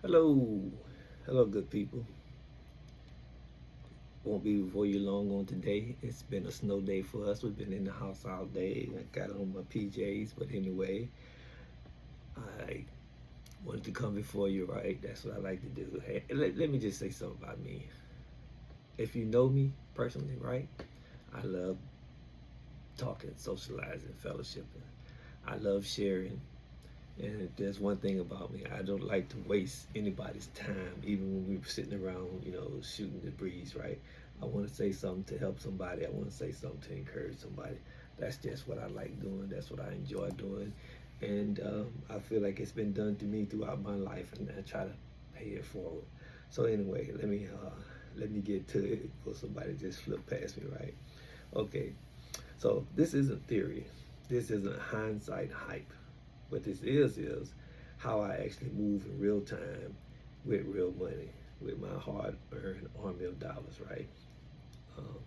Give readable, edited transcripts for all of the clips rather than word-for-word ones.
Hello, hello, good people. Won't be before you long on today. It's been a snow day for us. We've been in the house all day. I got on my PJs, but anyway, I wanted to come before you, right? That's what I like to do. Hey, let me just say something about me. If you know me personally, right? I love talking, socializing, fellowshipping. I love sharing. And if there's one thing about me, I don't like to waste anybody's time, even when we are sitting around, shooting the breeze, right? I want to say something to help somebody. I want to say something to encourage somebody. That's just what I like doing. That's what I enjoy doing. And I feel like it's been done to me throughout my life, and I try to pay it forward. So anyway, let me get to it before somebody just flip past me, right? Okay. So this isn't theory. This isn't hindsight hype. What this is how I actually move in real time with real money, with my hard-earned army of dollars, right?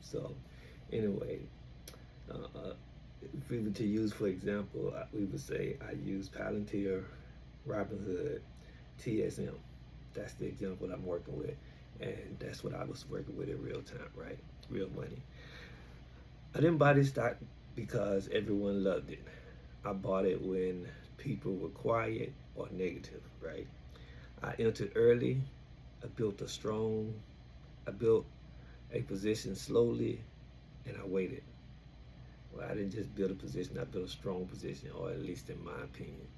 So, anyway, uh, if we were to use, for example, we would say I use Palantir, Robinhood, TSM. That's the example I'm working with, and that's what I was working with in real time, right? Real money. I didn't buy this stock because everyone loved it. I bought it when people were quiet or negative, right? I entered early. I built a strong, I built a position slowly, and I waited. Well, I didn't just build a position, I built a strong position, or at least in my opinion,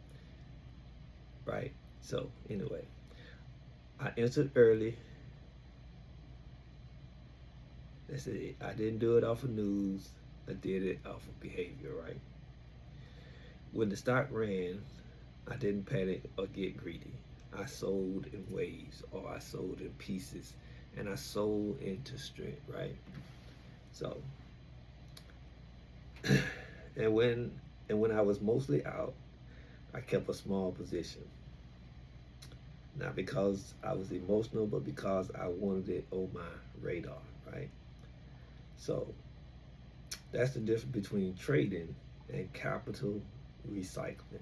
right? So, anyway, I entered early. That's it. I didn't do it off of news, I did it off of behavior, right? When the stock ran, I didn't panic or get greedy. I sold in waves or I sold in pieces and I sold into strength, right? So and when I was mostly out, I kept a small position. Not because I was emotional, but because I wanted it on my radar, right? So that's the difference between trading and capital recycling.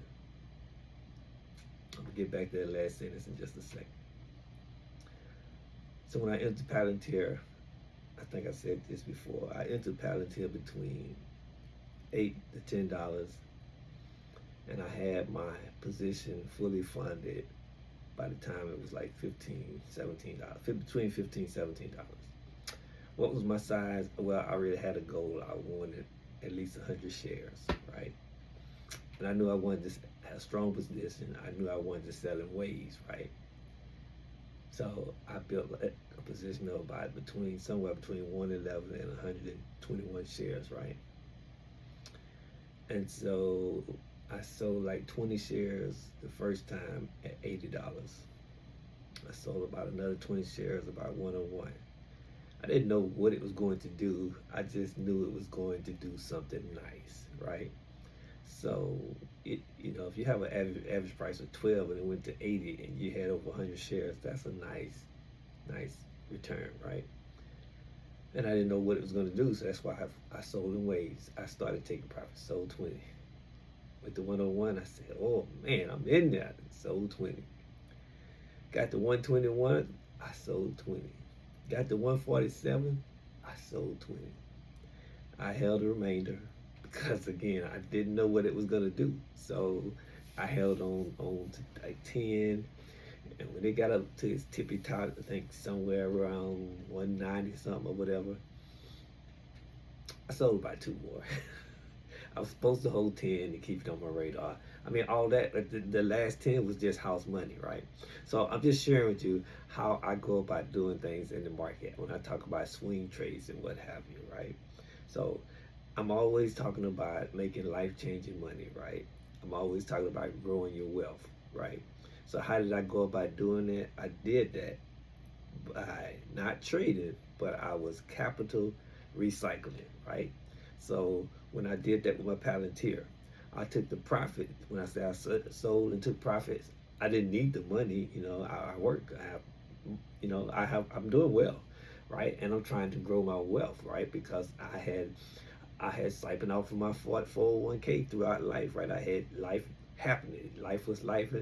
I'm gonna get back to that last sentence in just a second. So when I entered Palantir, I think I said this before. I entered Palantir between $8 to $10, and I had my position fully funded by the time it was like $15, $17, between $15, $17. What was my size? Well, I already had a goal. I wanted at least 100 shares, right? And I knew I wanted to have a strong position. I knew I wanted to sell in waves, right? So I built a position of about somewhere between 111 and 121 shares, right? And so I sold like 20 shares the first time at $80. I sold about another 20 shares about 101. I didn't know what it was going to do. I just knew it was going to do something nice, right? So if you have an average price of 12 and it went to 80 and you had over 100 shares, that's a nice return, right? And I didn't know what it was going to do, so that's why I sold in waves. I started taking profits, sold 20. With the 101, I said, oh man, I'm in there. Sold 20. Got the 121, I sold 20. Got the 147, I sold 20. I held the remainder because again, I didn't know what it was gonna do. So I held on to like 10. And when it got up to its tippy top, I think somewhere around 190 something or whatever, I sold about two more. I was supposed to hold 10 to keep it on my radar. I mean, all that, but the last 10 was just house money, right? So I'm just sharing with you how I go about doing things in the market when I talk about swing trades and what have you, right? So I'm always talking about making life changing money, right? I'm always talking about growing your wealth, right? So how did I go about doing it? I did that by not trading, but I was capital recycling, right? So when I did that with my Palantir, I took the profit. When I say I sold and took profits, I didn't need the money. I work. I have, I'm doing well, right? And I'm trying to grow my wealth, right? Because I had siphoned off of my 401k throughout life, right? I had life happening. Life was life,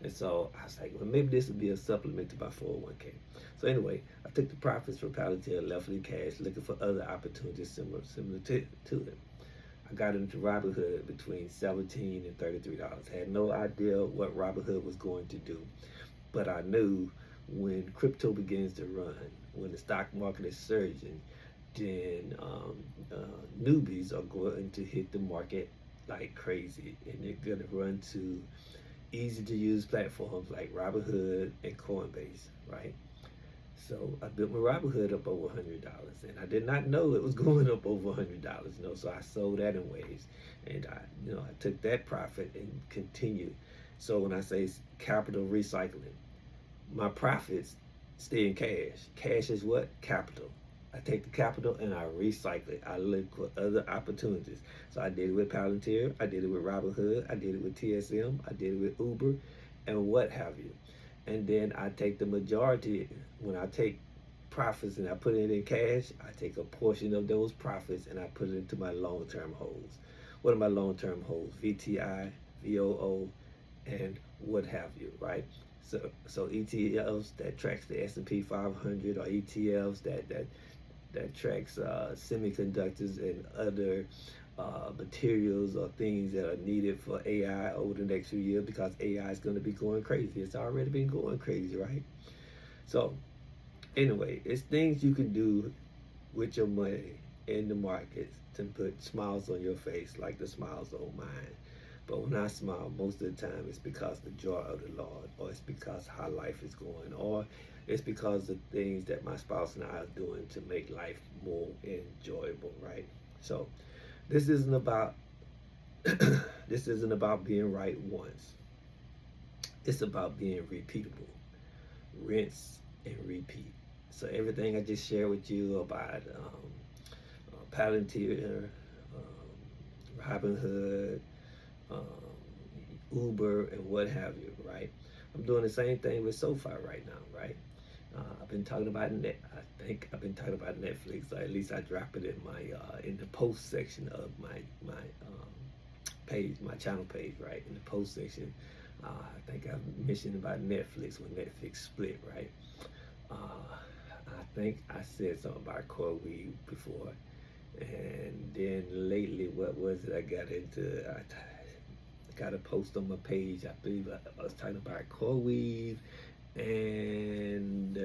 And so I was like, well, maybe this would be a supplement to my 401k. So anyway, I took the profits from Palantir, left it in cash, looking for other opportunities similar to it. I got into Robinhood between $17 and $33. Had no idea what Robinhood was going to do, but I knew when crypto begins to run, when the stock market is surging, then newbies are going to hit the market like crazy, and they're going to run to easy to use platforms like Robinhood and Coinbase, right? So I built my Robinhood up over $100, and I did not know it was going up over $100. So I sold that in waves, and I took that profit and continued. So when I say capital recycling, my profits stay in cash. Cash is what? Capital. I take the capital and I recycle it. I look for other opportunities. So I did it with Palantir, I did it with Robinhood, I did it with TSM, I did it with Uber, and what have you. And then I take the majority, when I take profits and I put it in cash, I take a portion of those profits and I put it into my long-term holds. What are my long-term holds? VTI, VOO, and what have you, right? So ETFs that tracks the S&P 500, or ETFs that tracks semiconductors and other materials or things that are needed for AI over the next few years, because AI is going to be going crazy. It's already been going crazy, right? So anyway, it's things you can do with your money in the markets to put smiles on your face like the smiles on mine. But when I smile, most of the time it's because the joy of the Lord, or it's because how life is going, or it's because of things that my spouse and I are doing to make life more enjoyable, right? So this isn't about this isn't about being right once. It's about being repeatable, rinse and repeat. So everything I just shared with you about Palantir, Robinhood, um, Uber, and what have you, right? I'm doing the same thing with SoFi right now, right? I've been talking about I think I've been talking about Netflix. Or at least I drop it in my in the post section of my page, my channel page, right? In the post section, I think I mentioned about Netflix when Netflix split, right? I think I said something about CoreWeave before, and then lately, what was it? I got into. I got a post on my page. I believe I was talking about CoreWeave and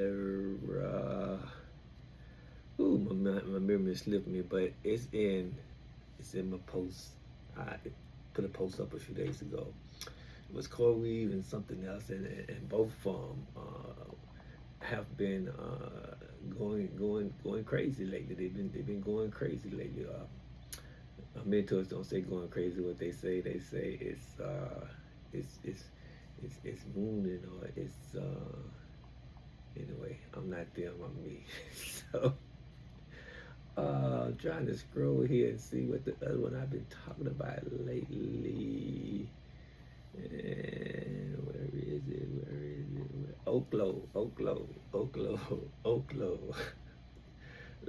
my memory slipped me, but it's in my post. I put a post up a few days ago. It was CoreWeave and something else, and both of them have been going crazy lately. They've been going crazy lately. My mentors don't say going crazy. What they say it's mooning, or it's anyway. I'm not them. I'm me. So trying to scroll here and see what the other one I've been talking about lately. And where is it? Where is it? Oklo.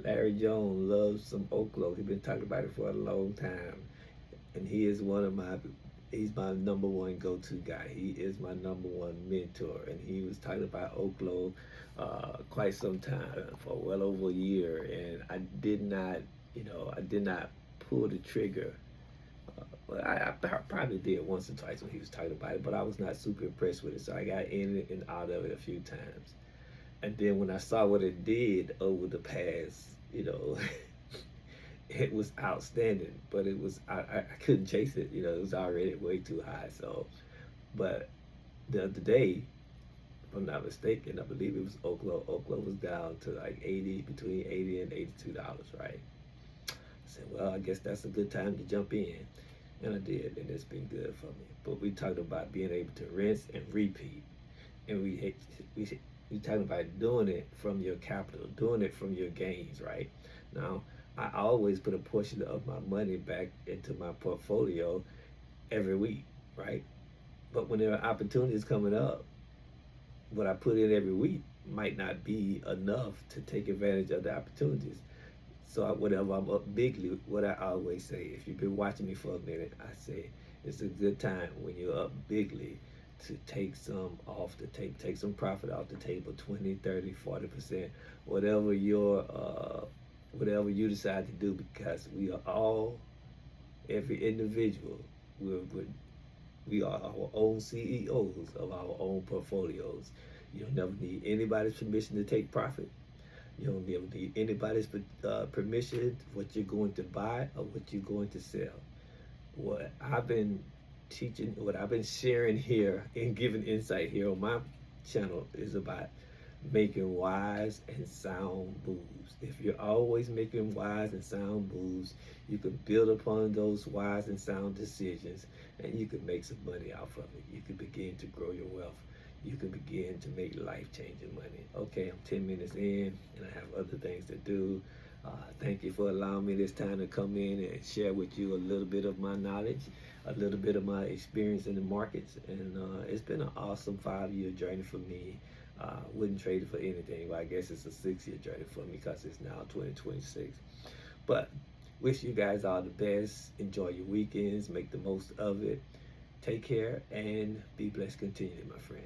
Larry Jones loves some Oklo. He's been talking about it for a long time, and he's my number one go-to guy. He is my number one mentor, and he was talking about Oklo quite some time, for well over a year, and I did not pull the trigger. Well, I probably did once or twice when he was talking about it, but I was not super impressed with it, so I got in and out of it a few times. And then when I saw what it did over the past, it was outstanding. But I couldn't chase it. It was already way too high. So, but the other day, if I'm not mistaken, I believe it was Oklo. Oklo was down to like between $80 and $82, right? I said, well, I guess that's a good time to jump in. And I did, and it's been good for me. But we talked about being able to rinse and repeat. And we talking about doing it from your capital, doing it from your gains, right? Now, I always put a portion of my money back into my portfolio every week, right? But when there are opportunities coming up, what I put in every week might not be enough to take advantage of the opportunities. So whenever I'm up bigly, what I always say, if you've been watching me for a minute, I say it's a good time when you're up bigly to take some off the table, take some profit off the table, 20, 30, 40%, whatever whatever you decide to do, because we are all, every individual, we're we are our own CEOs of our own portfolios. You don't never need anybody's permission to take profit. You don't ever need anybody's permission what you're going to buy or what you're going to sell. What I've been teaching, what I've been sharing here and giving insight here on my channel is about making wise and sound moves. If you're always making wise and sound moves, you can build upon those wise and sound decisions, and you can make some money off of it. You can begin to grow your wealth. You can begin to make life-changing money. Okay, I'm 10 minutes in, and I have other things to do. Thank you for allowing me this time to come in and share with you a little bit of my knowledge, a little bit of my experience in the markets, and it's been an awesome 5-year journey for me. Wouldn't trade it for anything, but I guess it's a 6-year journey for me because it's now 2026. But wish you guys all the best. Enjoy your weekends. Make the most of it. Take care and be blessed continually, my friend.